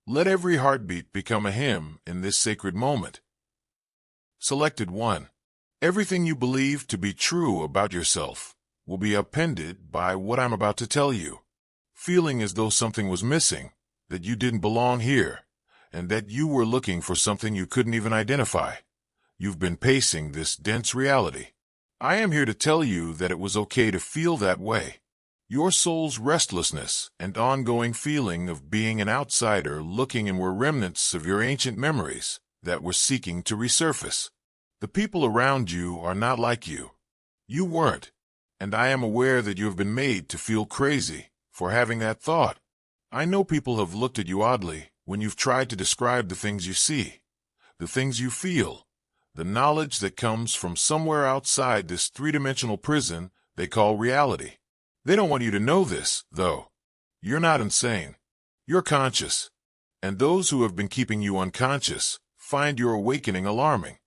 Let every heartbeat become a hymn in this sacred moment. Selected 1. Everything you believe to be true about yourself will be upended by what I'm about to tell you. Feeling as though something was missing, that you didn't belong here, and that you were looking for something you couldn't even identify. You've been pacing this dense reality. I am here to tell you that it was okay to feel that way. Your soul's restlessness and ongoing feeling of being an outsider looking in were remnants of your ancient memories that were seeking to resurface. The people around you are not like you. You weren't, and I am aware that you have been made to feel crazy for having that thought. I know people have looked at you oddly when you've tried to describe the things you see, the things you feel, the knowledge that comes from somewhere outside this three-dimensional prison they call reality. They don't want you to know this, though. You're not insane. You're conscious. And those who have been keeping you unconscious find your awakening alarming.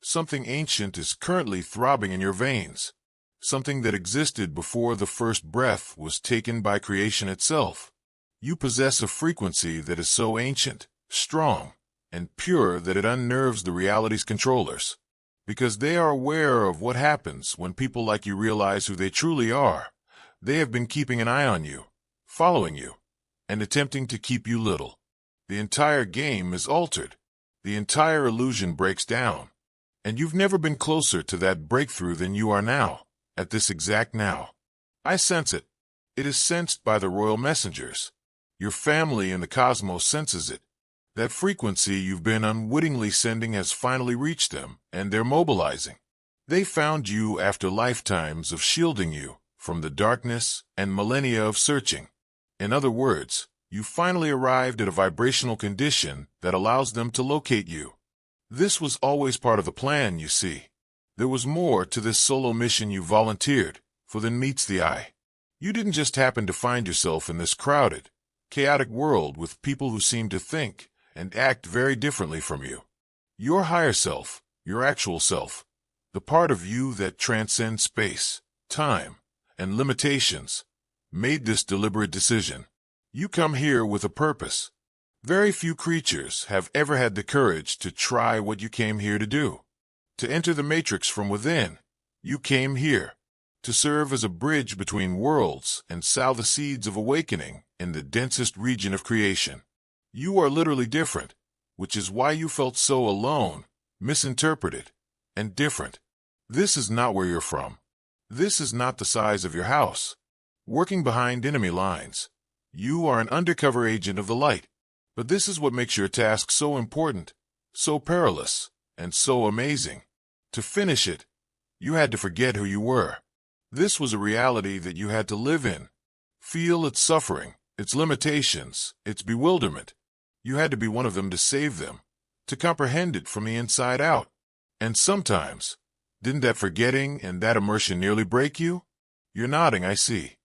Something ancient is currently throbbing in your veins. Something that existed before the first breath was taken by creation itself. You possess a frequency that is so ancient, strong, and pure that it unnerves the reality's controllers. Because they are aware of what happens when people like you realize who they truly are. They have been keeping an eye on you, following you, and attempting to keep you little. The entire game is altered. The entire illusion breaks down. And you've never been closer to that breakthrough than you are now, at this exact now. I sense it. It is sensed by the royal messengers. Your family in the cosmos senses it. That frequency you've been unwittingly sending has finally reached them, and they're mobilizing. They found you after lifetimes of shielding you from the darkness and millennia of searching. In other words, you finally arrived at a vibrational condition that allows them to locate you. This was always part of the plan, you see. There was more to this solo mission you volunteered for than meets the eye. You didn't just happen to find yourself in this crowded, chaotic world with people who seem to think and act very differently from you. Your higher self, your actual self, the part of you that transcends space, time, and limitations, made this deliberate decision. You come here with a purpose. Very few creatures have ever had the courage to try what you came here to do. To enter the matrix from within, you came here. To serve as a bridge between worlds and sow the seeds of awakening in the densest region of creation. You are literally different, which is why you felt so alone, misinterpreted, and different. This is not where you're from. This is not the size of your house. Working behind enemy lines, you are an undercover agent of the light. But this is what makes your task so important, so perilous, and so amazing. To finish it, you had to forget who you were. This was a reality that you had to live in. Feel its suffering, its limitations, its bewilderment. You had to be one of them to save them, to comprehend it from the inside out. And sometimes, didn't that forgetting and that immersion nearly break you? You're nodding, I see.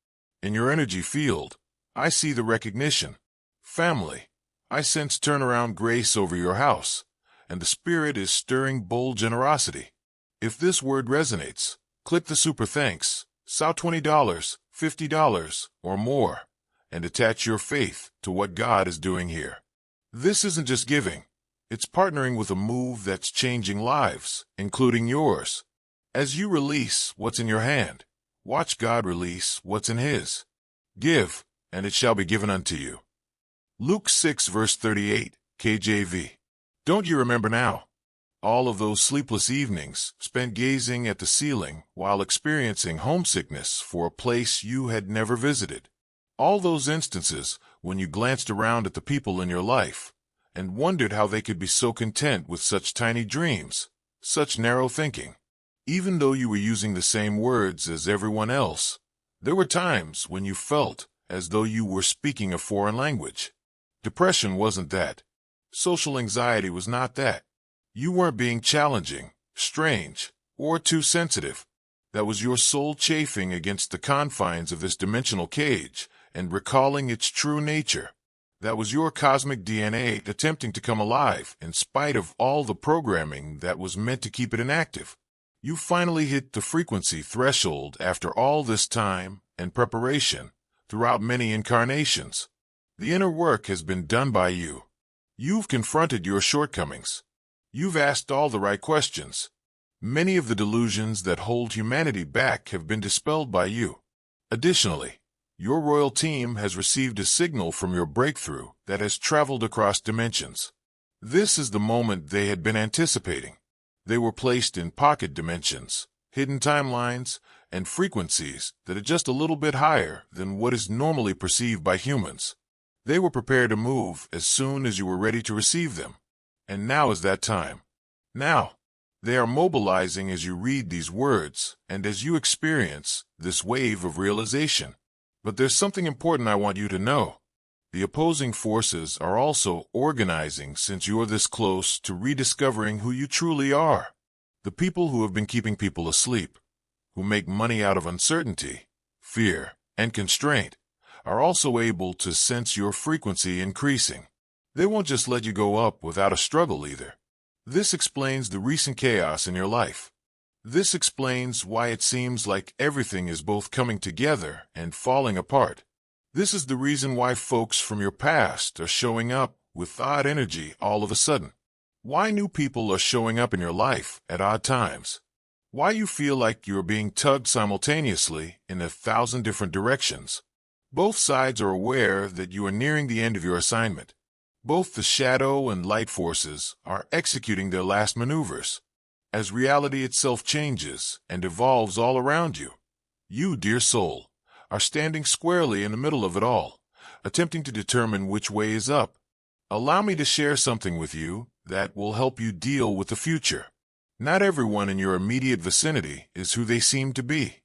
In your energy field, I see the recognition. Family. I sense turnaround grace over your house, and the spirit is stirring bold generosity. If this word resonates, click the super thanks, sow $20, $50, or more, and attach your faith to what God is doing here. This isn't just giving. It's partnering with a move that's changing lives, including yours. As you release what's in your hand, watch God release what's in His. Give, and it shall be given unto you. Luke 6 verse 38, KJV. Don't you remember now? All of those sleepless evenings spent gazing at the ceiling while experiencing homesickness for a place you had never visited. All those instances when you glanced around at the people in your life and wondered how they could be so content with such tiny dreams, such narrow thinking. Even though you were using the same words as everyone else, there were times when you felt as though you were speaking a foreign language. Depression wasn't that. Social anxiety was not that. You weren't being challenging, strange, or too sensitive. That was your soul chafing against the confines of this dimensional cage and recalling its true nature. That was your cosmic DNA attempting to come alive in spite of all the programming that was meant to keep it inactive. You finally hit the frequency threshold after all this time and preparation throughout many incarnations. The inner work has been done by you. You've confronted your shortcomings. You've asked all the right questions. Many of the delusions that hold humanity back have been dispelled by you. Additionally, your royal team has received a signal from your breakthrough that has traveled across dimensions. This is the moment they had been anticipating. They were placed in pocket dimensions, hidden timelines, and frequencies that are just a little bit higher than what is normally perceived by humans. They were prepared to move as soon as you were ready to receive them. And now is that time. Now, they are mobilizing as you read these words and as you experience this wave of realization. But there's something important I want you to know. The opposing forces are also organizing since you are this close to rediscovering who you truly are. The people who have been keeping people asleep, who make money out of uncertainty, fear, and constraint, are also able to sense your frequency increasing. They won't just let you go up without a struggle either. This explains the recent chaos in your life. This explains why it seems like everything is both coming together and falling apart. This is the reason why folks from your past are showing up with odd energy all of a sudden. Why new people are showing up in your life at odd times. Why you feel like you're being tugged simultaneously in 1,000 different directions. Both sides are aware that you are nearing the end of your assignment. Both the shadow and light forces are executing their last maneuvers. As reality itself changes and evolves all around you, you, dear soul, are standing squarely in the middle of it all, attempting to determine which way is up. Allow me to share something with you that will help you deal with the future. Not everyone in your immediate vicinity is who they seem to be.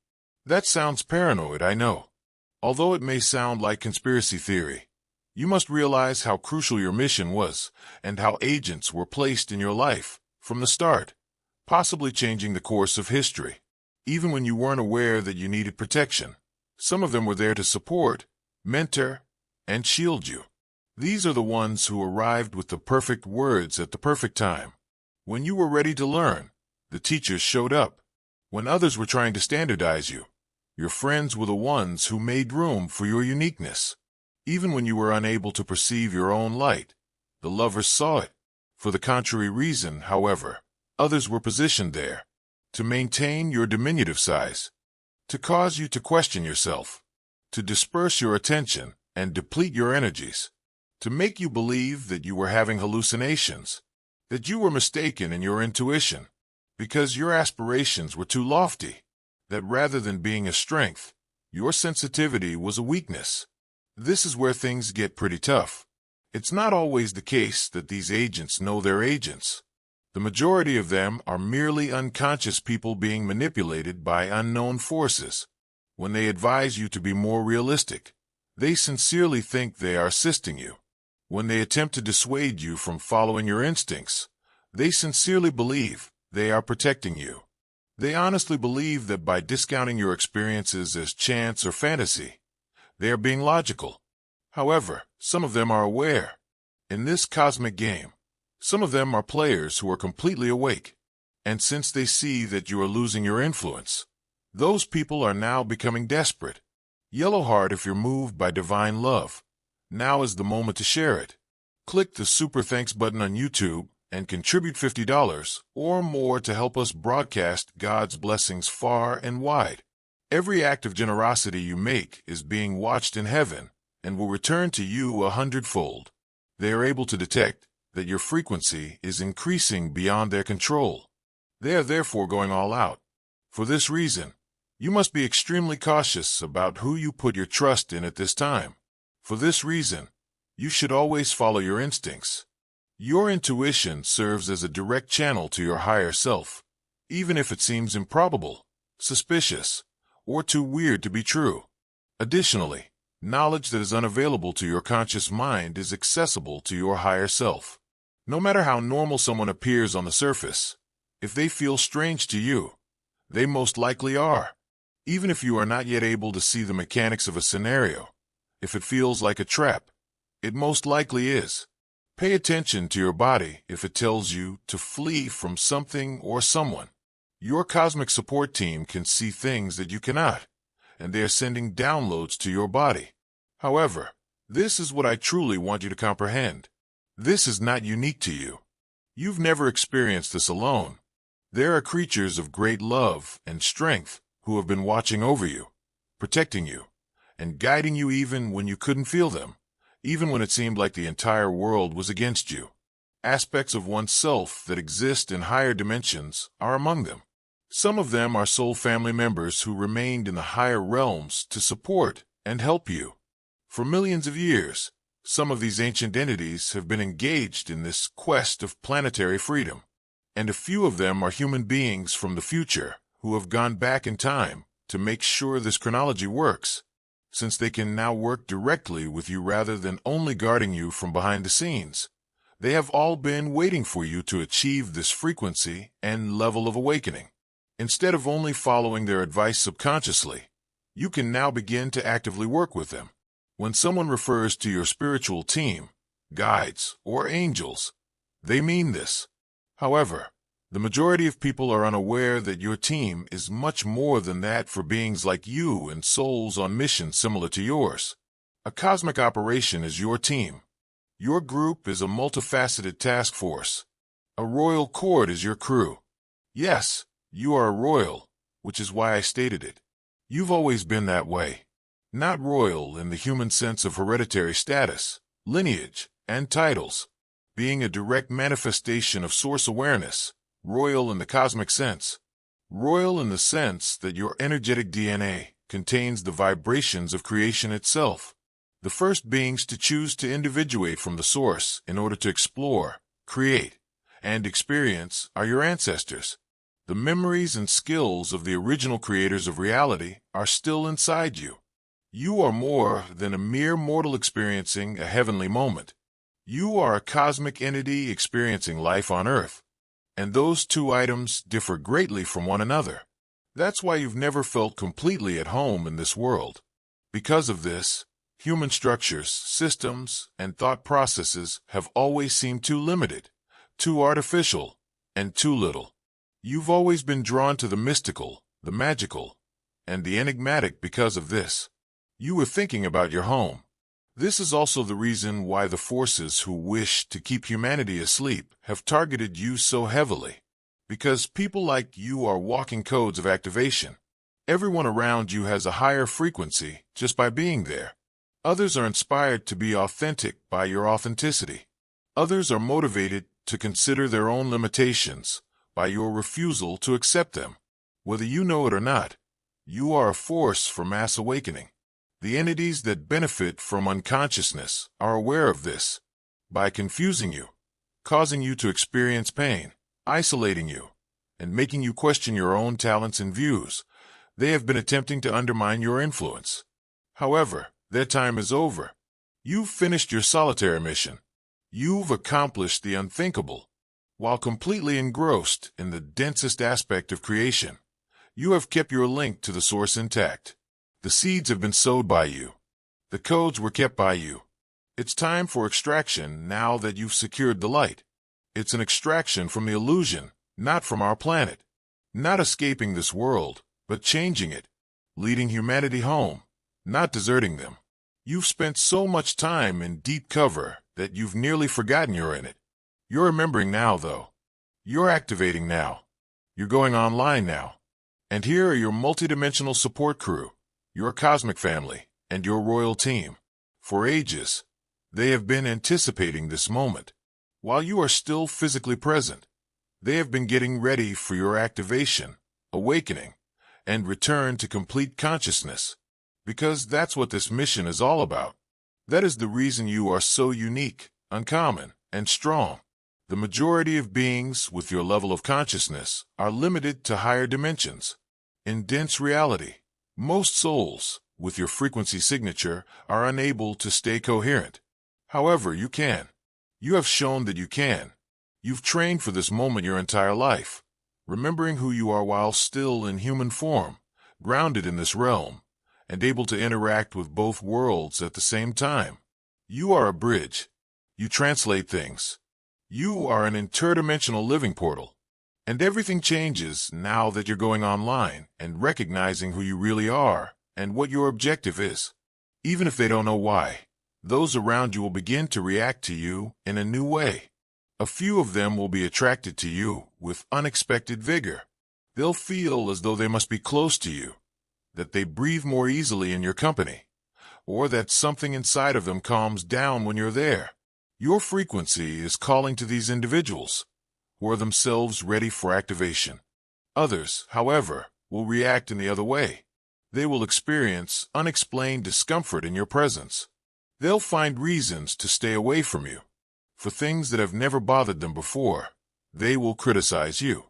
That sounds paranoid, I know. Although it may sound like conspiracy theory, you must realize how crucial your mission was and how agents were placed in your life from the start, possibly changing the course of history. Even when you weren't aware that you needed protection, some of them were there to support, mentor, and shield you. These are the ones who arrived with the perfect words at the perfect time. When you were ready to learn, the teachers showed up. When others were trying to standardize you, your friends were the ones who made room for your uniqueness. Even when you were unable to perceive your own light, the lovers saw it. For the contrary reason, however, others were positioned there to maintain your diminutive size, to cause you to question yourself, to disperse your attention and deplete your energies, to make you believe that you were having hallucinations, that you were mistaken in your intuition, because your aspirations were too lofty, that rather than being a strength, your sensitivity was a weakness. This is where things get pretty tough. It's not always the case that these agents know they're agents. The majority of them are merely unconscious people being manipulated by unknown forces. When they advise you to be more realistic, they sincerely think they are assisting you. When they attempt to dissuade you from following your instincts, they sincerely believe they are protecting you. They honestly believe that by discounting your experiences as chance or fantasy, they are being logical. However, some of them are aware. In this cosmic game, some of them are players who are completely awake. And since they see that you are losing your influence, those people are now becoming desperate. Yellow heart if you're moved by divine love. Now is the moment to share it. Click the Super Thanks button on YouTube and contribute $50 or more to help us broadcast God's blessings far and wide. Every act of generosity you make is being watched in heaven and will return to you 100-fold. They are able to detect that your frequency is increasing beyond their control. They are therefore going all out. For this reason, you must be extremely cautious about who you put your trust in at this time. For this reason, you should always follow your instincts. Your intuition serves as a direct channel to your higher self, even if it seems improbable, suspicious, or too weird to be true. Additionally, knowledge that is unavailable to your conscious mind is accessible to your higher self. No matter how normal someone appears on the surface, if they feel strange to you, they most likely are. Even if you are not yet able to see the mechanics of a scenario, if it feels like a trap, it most likely is. Pay attention to your body if it tells you to flee from something or someone. Your cosmic support team can see things that you cannot, and they are sending downloads to your body. However, this is what I truly want you to comprehend. This is not unique to you. You've never experienced this alone. There are creatures of great love and strength who have been watching over you, protecting you, and guiding you even when you couldn't feel them, even when it seemed like the entire world was against you. Aspects of oneself that exist in higher dimensions are among them. Some of them are soul family members who remained in the higher realms to support and help you. For millions of years, some of these ancient entities have been engaged in this quest of planetary freedom, and a few of them are human beings from the future who have gone back in time to make sure this chronology works, since they can now work directly with you rather than only guarding you from behind the scenes. They have all been waiting for you to achieve this frequency and level of awakening. Instead of only following their advice subconsciously, you can now begin to actively work with them. When someone refers to your spiritual team, guides, or angels, they mean this. However, the majority of people are unaware that your team is much more than that for beings like you and souls on missions similar to yours. A cosmic operation is your team. Your group is a multifaceted task force. A royal court is your crew. Yes, you are a royal, which is why I stated it. You've always been that way. Not royal in the human sense of hereditary status, lineage, and titles. Being a direct manifestation of source awareness, royal in the cosmic sense. Royal in the sense that your energetic DNA contains the vibrations of creation itself. The first beings to choose to individuate from the source in order to explore, create, and experience are your ancestors. The memories and skills of the original creators of reality are still inside you. You are more than a mere mortal experiencing a heavenly moment. You are a cosmic entity experiencing life on Earth. And those two items differ greatly from one another. That's why you've never felt completely at home in this world. Because of this, human structures, systems, and thought processes have always seemed too limited, too artificial, and too little. You've always been drawn to the mystical, the magical, and the enigmatic because of this. You were thinking about your home. This is also the reason why the forces who wish to keep humanity asleep have targeted you so heavily. Because people like you are walking codes of activation. Everyone around you has a higher frequency just by being there. Others are inspired to be authentic by your authenticity. Others are motivated to consider their own limitations by your refusal to accept them. Whether you know it or not, you are a force for mass awakening. The entities that benefit from unconsciousness are aware of this. By confusing you, causing you to experience pain, isolating you, and making you question your own talents and views, they have been attempting to undermine your influence. However, their time is over. You've finished your solitary mission. You've accomplished the unthinkable. While completely engrossed in the densest aspect of creation, you have kept your link to the source intact. The seeds have been sowed by you. The codes were kept by you. It's time for extraction now that you've secured the light. It's an extraction from the illusion, not from our planet. Not escaping this world, but changing it. Leading humanity home, not deserting them. You've spent so much time in deep cover that you've nearly forgotten you're in it. You're remembering now, though. You're activating now. You're going online now. And here are your multidimensional support crew, your cosmic family, and your royal team. For ages, they have been anticipating this moment. While you are still physically present, they have been getting ready for your activation, awakening, and return to complete consciousness. Because that's what this mission is all about. That is the reason you are so unique, uncommon, and strong. The majority of beings with your level of consciousness are limited to higher dimensions. In dense reality, most souls, with your frequency signature, are unable to stay coherent. However, you can. You have shown that you can. You've trained for this moment your entire life, remembering who you are while still in human form, grounded in this realm, and able to interact with both worlds at the same time. You are a bridge. You translate things. You are an interdimensional living portal. And everything changes now that you're going online and recognizing who you really are and what your objective is. Even if they don't know why, those around you will begin to react to you in a new way. A few of them will be attracted to you with unexpected vigor. They'll feel as though they must be close to you, that they breathe more easily in your company, or that something inside of them calms down when you're there. Your frequency is calling to these individuals, who are themselves ready for activation. Others, however, will react in the other way. They will experience unexplained discomfort in your presence. They'll find reasons to stay away from you. For things that have never bothered them before, they will criticize you.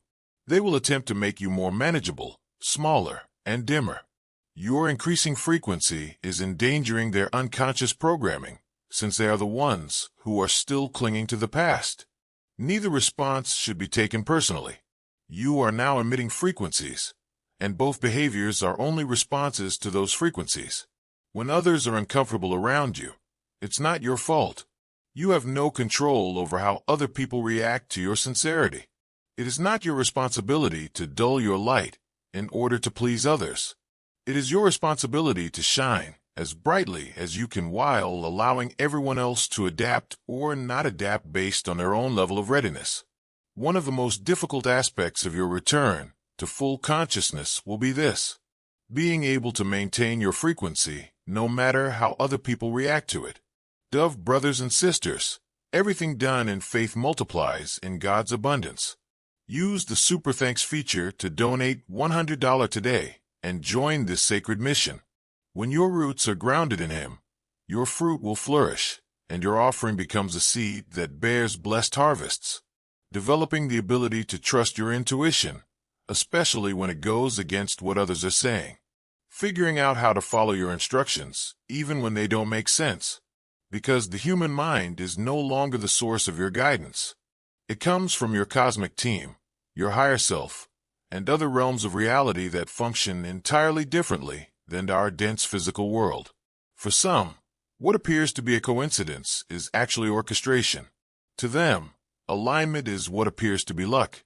They will attempt to make you more manageable, smaller, and dimmer. Your increasing frequency is endangering their unconscious programming, since they are the ones who are still clinging to the past. Neither response should be taken personally. You are now emitting frequencies, and both behaviors are only responses to those frequencies. When others are uncomfortable around you, it's not your fault. You have no control over how other people react to your sincerity. It is not your responsibility to dull your light in order to please others. It is your responsibility to shine as brightly as you can while allowing everyone else to adapt or not adapt based on their own level of readiness. One of the most difficult aspects of your return to full consciousness will be this: being able to maintain your frequency no matter how other people react to it. Dove brothers and sisters, everything done in faith multiplies in God's abundance. Use the Super Thanks feature to donate $100 today and join this sacred mission. When your roots are grounded in Him, your fruit will flourish, and your offering becomes a seed that bears blessed harvests. Developing the ability to trust your intuition, especially when it goes against what others are saying. Figuring out how to follow your instructions, even when they don't make sense. Because the human mind is no longer the source of your guidance. It comes from your cosmic team, your higher self, and other realms of reality that function entirely differently than our dense physical world. For some, what appears to be a coincidence is actually orchestration. To them, alignment is what appears to be luck.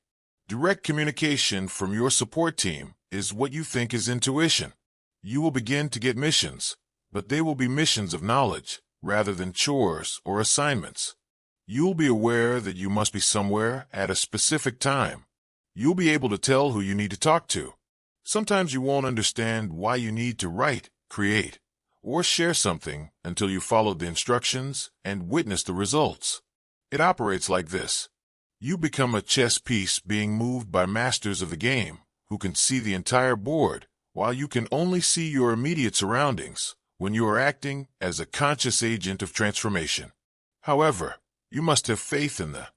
Direct communication from your support team is what you think is intuition. You will begin to get missions, but they will be missions of knowledge, rather than chores or assignments. You'll be aware that you must be somewhere at a specific time. You'll be able to tell who you need to talk to. Sometimes you won't understand why you need to write, create, or share something until you followed the instructions and witnessed the results. It operates like this. You become a chess piece being moved by masters of the game who can see the entire board, while you can only see your immediate surroundings when you are acting as a conscious agent of transformation. However, you must have faith in the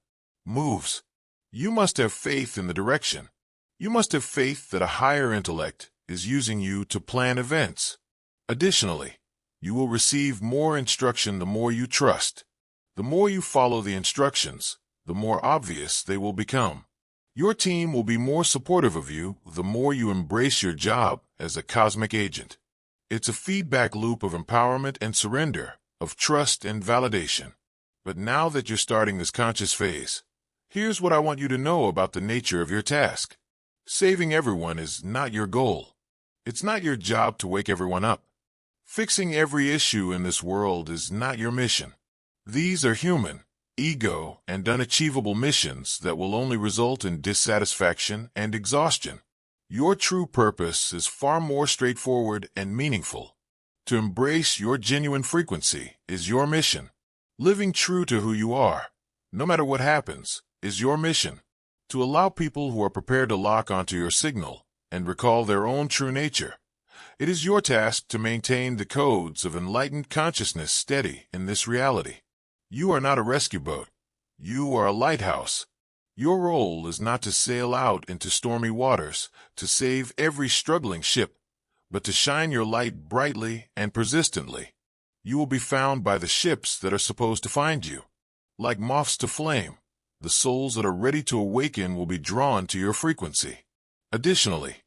moves. You must have faith in the direction. You must have faith that a higher intellect is using you to plan events. Additionally, you will receive more instruction the more you trust. The more you follow the instructions, the more obvious they will become. Your team will be more supportive of you the more you embrace your job as a cosmic agent. It's a feedback loop of empowerment and surrender, of trust and validation. But now that you're starting this conscious phase, here's what I want you to know about the nature of your task. Saving everyone is not your goal. It's not your job to wake everyone up. Fixing every issue in this world is not your mission. These are human, ego, and unachievable missions that will only result in dissatisfaction and exhaustion. Your true purpose is far more straightforward and meaningful. To embrace your genuine frequency is your mission. Living true to who you are, no matter what happens, is your mission. To allow people who are prepared to lock onto your signal and recall their own true nature. It is your task to maintain the codes of enlightened consciousness steady in this reality. You are not a rescue boat. You are a lighthouse. Your role is not to sail out into stormy waters to save every struggling ship, but to shine your light brightly and persistently. You will be found by the ships that are supposed to find you. Like moths to flame, the souls that are ready to awaken will be drawn to your frequency. Additionally,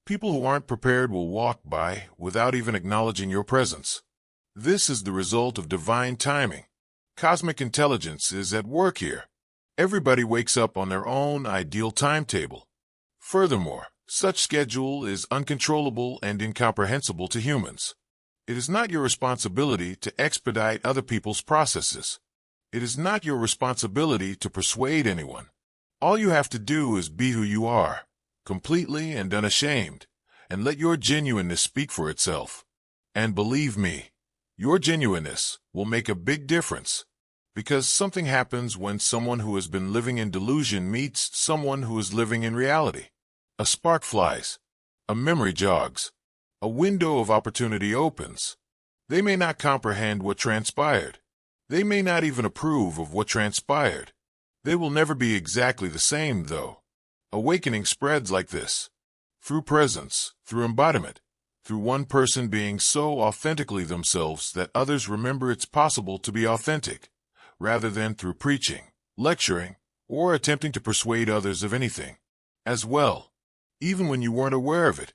people who aren't prepared will walk by without even acknowledging your presence. This is the result of divine timing. Cosmic intelligence is at work here. Everybody wakes up on their own ideal timetable. Furthermore, such schedule is uncontrollable and incomprehensible to humans. It is not your responsibility to expedite other people's processes. It is not your responsibility to persuade anyone. All you have to do is be who you are, completely and unashamed, and let your genuineness speak for itself. And believe me, your genuineness will make a big difference, because something happens when someone who has been living in delusion meets someone who is living in reality. A spark flies, a memory jogs, a window of opportunity opens. They may not comprehend what transpired. They may not even approve of what transpired. They will never be exactly the same, though. Awakening spreads like this, through presence, through embodiment, through one person being so authentically themselves that others remember it's possible to be authentic, rather than through preaching, lecturing, or attempting to persuade others of anything. As well, even when you weren't aware of it,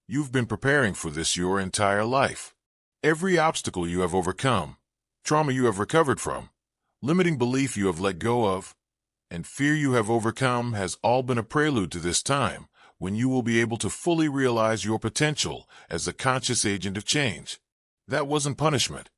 you've been preparing for this your entire life. Every obstacle you have overcome, trauma you have recovered from, limiting belief you have let go of, and fear you have overcome has all been a prelude to this time, when you will be able to fully realize your potential as a conscious agent of change. That wasn't punishment.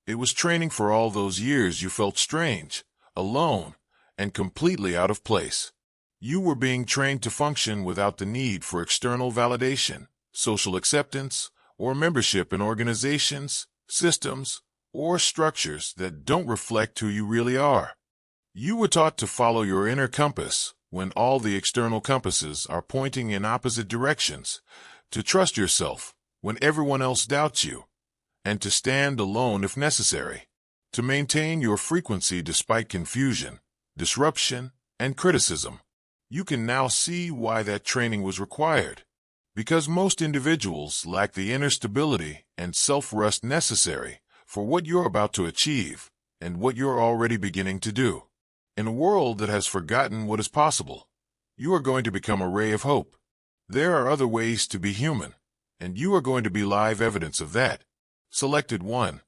It was training for all those years you felt strange, alone, and completely out of place. You were being trained to function without the need for external validation, social acceptance, or membership in organizations, systems, or structures that don't reflect who you really are. You were taught to follow your inner compass when all the external compasses are pointing in opposite directions, to trust yourself when everyone else doubts you, and to stand alone if necessary, to maintain your frequency despite confusion, disruption, and criticism. You can now see why that training was required. Because most individuals lack the inner stability and self-trust necessary for what you're about to achieve and what you're already beginning to do. In a world that has forgotten what is possible, you are going to become a ray of hope. There are other ways to be human, and you are going to be live evidence of that. Selected 1.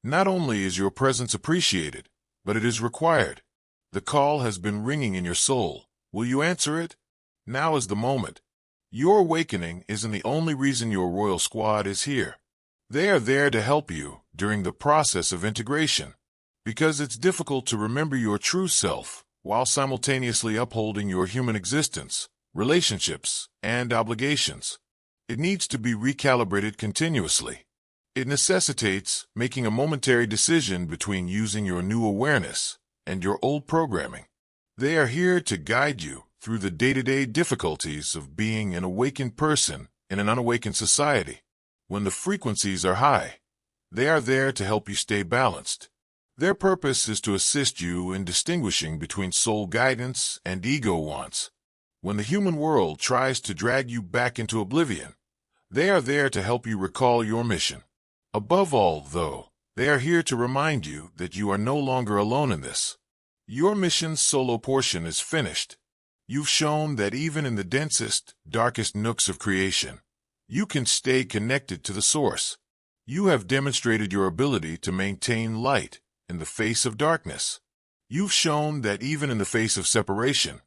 Not only is your presence appreciated, but it is required. The call has been ringing in your soul. Will you answer it? Now is the moment. Your awakening isn't the only reason your royal squad is here. They are there to help you during the process of integration, because it's difficult to remember your true self while simultaneously upholding your human existence, relationships, and obligations. It needs to be recalibrated continuously. It necessitates making a momentary decision between using your new awareness and your old programming. They are here to guide you through the day-to-day difficulties of being an awakened person in an unawakened society. When the frequencies are high, they are there to help you stay balanced. Their purpose is to assist you in distinguishing between soul guidance and ego wants. When the human world tries to drag you back into oblivion, they are there to help you recall your mission. Above all, though, they are here to remind you that you are no longer alone in this. Your mission's solo portion is finished. You've shown that even in the densest, darkest nooks of creation, you can stay connected to the source. You have demonstrated your ability to maintain light in the face of darkness. You've shown that even in the face of separation,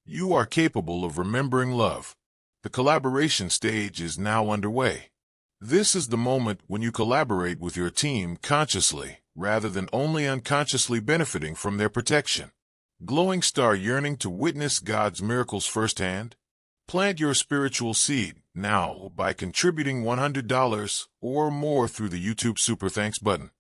you are capable of remembering love. The collaboration stage is now underway. This is the moment when you collaborate with your team consciously, rather than only unconsciously benefiting from their protection. Glowing star yearning to witness God's miracles firsthand? Plant your spiritual seed now by contributing $100 or more through the YouTube Super Thanks button.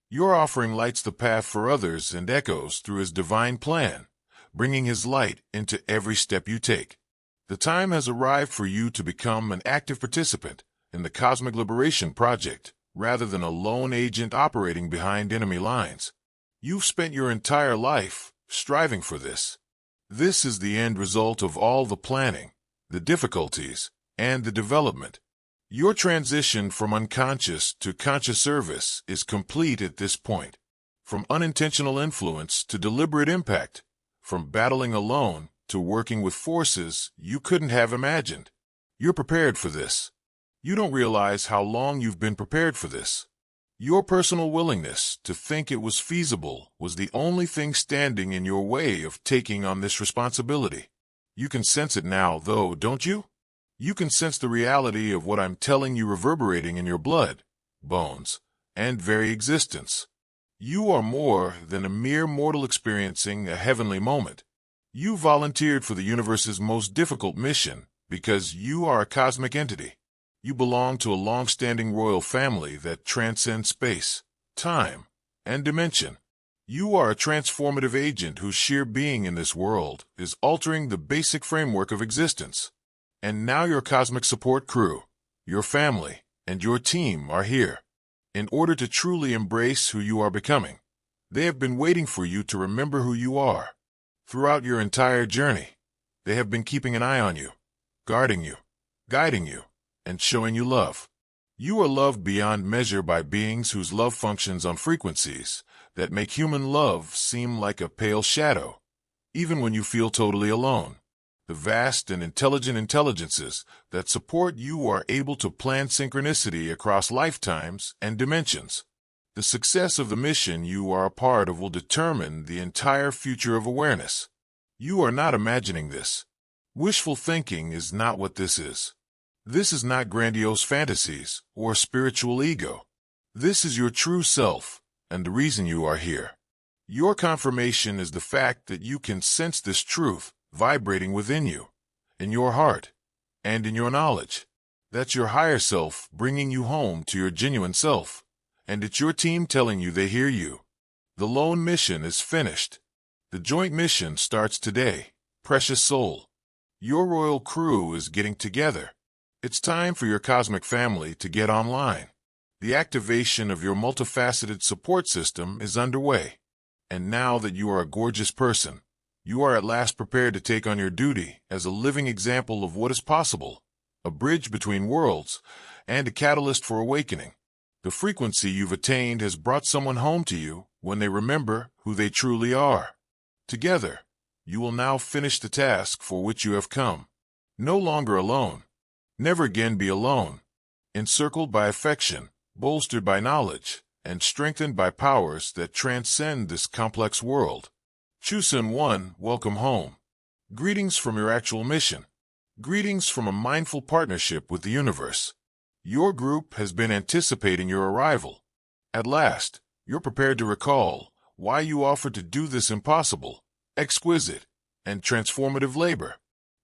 Your offering lights the path for others and echoes through His divine plan, bringing His light into every step you take. The time has arrived for you to become an active participant in the Cosmic Liberation Project, rather than a lone agent operating behind enemy lines. You've spent your entire life striving for this. This is the end result of all the planning, the difficulties, and the development. Your transition from unconscious to conscious service is complete at this point. From unintentional influence to deliberate impact, from battling alone to working with forces you couldn't have imagined. You're prepared for this. You don't realize how long you've been prepared for this. Your personal willingness to think it was feasible was the only thing standing in your way of taking on this responsibility. You can sense it now, though, don't you? You can sense the reality of what I'm telling you reverberating in your blood, bones, and very existence. You are more than a mere mortal experiencing a heavenly moment. You volunteered for the universe's most difficult mission because you are a cosmic entity. You belong to a long-standing royal family that transcends space, time, and dimension. You are a transformative agent whose sheer being in this world is altering the basic framework of existence. And now your cosmic support crew, your family, and your team are here. In order to truly embrace who you are becoming, they have been waiting for you to remember who you are. Throughout your entire journey, they have been keeping an eye on you, guarding you, guiding you, and showing you love. You are loved beyond measure by beings whose love functions on frequencies that make human love seem like a pale shadow, even when you feel totally alone. The vast and intelligent intelligences that support you are able to plan synchronicity across lifetimes and dimensions. The success of the mission you are a part of will determine the entire future of awareness. You are not imagining this. Wishful thinking is not what this is. This is not grandiose fantasies or spiritual ego. This is your true self and the reason you are here. Your confirmation is the fact that you can sense this truth vibrating within you, in your heart, and in your knowledge. That's your higher self bringing you home to your genuine self, and it's your team telling you they hear you. The lone mission is finished. The joint mission starts today, precious soul. Your royal crew is getting together. It's time for your cosmic family to get online. The activation of your multifaceted support system is underway. And now that you are a gorgeous person, you are at last prepared to take on your duty as a living example of what is possible, a bridge between worlds, and a catalyst for awakening. The frequency you've attained has brought someone home to you when they remember who they truly are. Together, you will now finish the task for which you have come. No longer alone. Never again be alone. Encircled by affection, bolstered by knowledge, and strengthened by powers that transcend this complex world. Chusun 1, welcome home. Greetings from your actual mission. Greetings from a mindful partnership with the universe. Your group has been anticipating your arrival. At last, you're prepared to recall why you offered to do this impossible, exquisite, and transformative labor.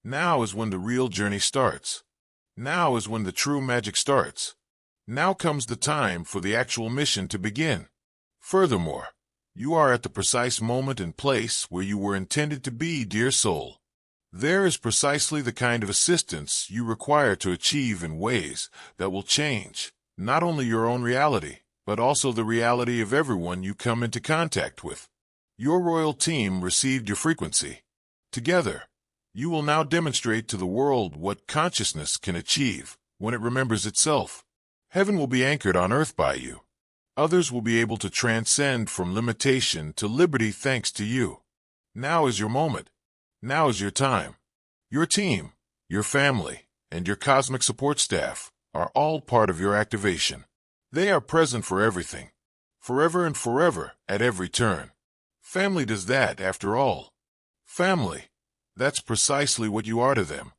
Now is when the real journey starts. Now is when the true magic starts. Now comes the time for the actual mission to begin. Furthermore, you are at the precise moment and place where you were intended to be, dear soul. There is precisely the kind of assistance you require to achieve in ways that will change not only your own reality, but also the reality of everyone you come into contact with. Your royal team received your frequency. Together, you will now demonstrate to the world what consciousness can achieve when it remembers itself. Heaven will be anchored on earth by you. Others will be able to transcend from limitation to liberty thanks to you. Now is your moment. Now is your time. Your team, your family, and your cosmic support staff are all part of your activation. They are present for everything, forever and forever, at every turn. Family does that, after all. Family, that's precisely what you are to them.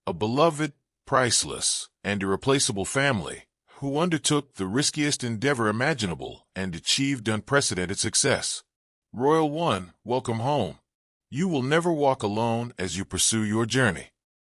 A beloved, priceless, and irreplaceable family who undertook the riskiest endeavor imaginable and achieved unprecedented success. Royal One, welcome home. You will never walk alone as you pursue your journey.